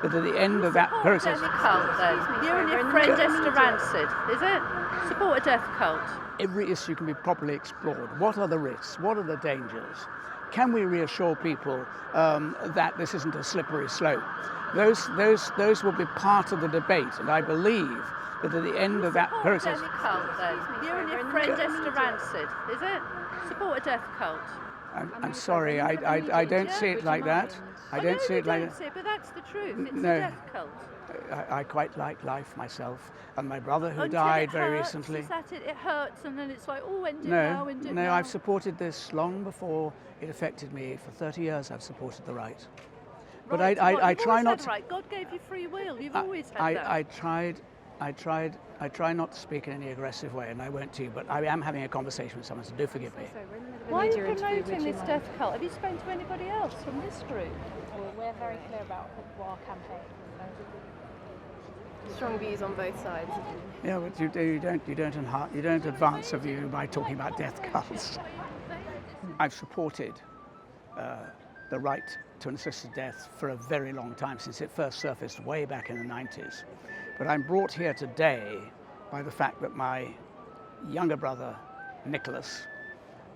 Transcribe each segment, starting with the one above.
that at the end of that process... Death cult, then. You and your friend Esther Rantzen, is it? Support a death cult. Every issue can be properly explored. What are the risks? What are the dangers? Can we reassure people that this isn't a slippery slope? Those will be part of the debate, and I believe that at the end of that process... Death cult, then. You and your friend Esther Rantzen, is it? Support a death cult. I'm sorry, I don't see it like that. I don't see it like that. But that's the truth. It's No. a death cult. I quite like life myself, and my brother who died very recently. Is that it? It hurts, and then it's like, oh, end it now, end it now. No, I've supported this long before it affected me. For 30 years, I've supported the right. But Right, I try not to. Right. God gave you free will. You've always had that. I try not to speak in any aggressive way, and I won't to you, but I am having a conversation with someone, so do forgive me. Why are you promoting this death cult? Have you spoken to anybody else from this group? Well, we're very clear about our campaign. Strong views on both sides. Yeah, but you don't advance a view by talking about death cults. I've supported the right to an assisted death for a very long time, since it first surfaced way back in the 90s. But I'm brought here today by the fact that my younger brother, Nicholas,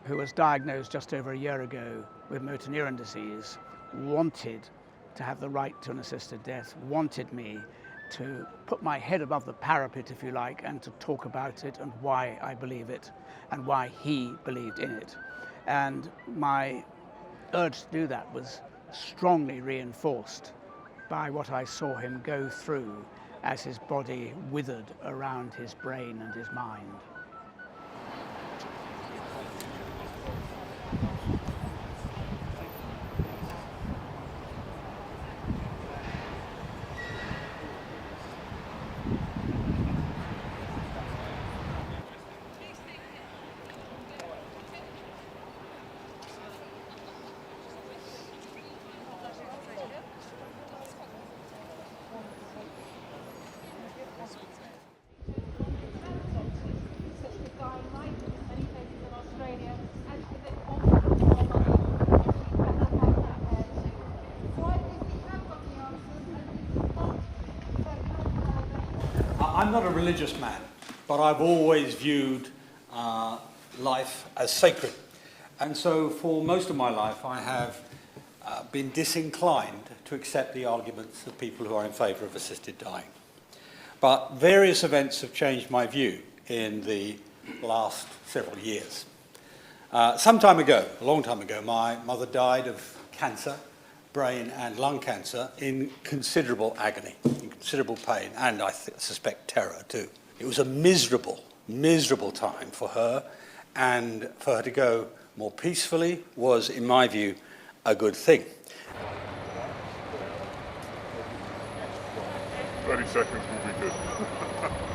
who was diagnosed just over a year ago with motor neuron disease, wanted to have the right to an assisted death, wanted me to put my head above the parapet, if you like, and to talk about it and why I believe it and why he believed in it. And my urge to do that was strongly reinforced by what I saw him go through as his body withered around his brain and his mind. I'm not a religious man, but I've always viewed life as sacred. And so for most of my life, I have been disinclined to accept the arguments of people who are in favour of assisted dying. But various events have changed my view in the last several years. Some time ago, a long time ago, my mother died of cancer, brain and lung cancer, in considerable agony, in considerable pain, and I suspect terror too. It was a miserable, miserable time for her, and for her to go more peacefully was, in my view, a good thing. 30 seconds will be good.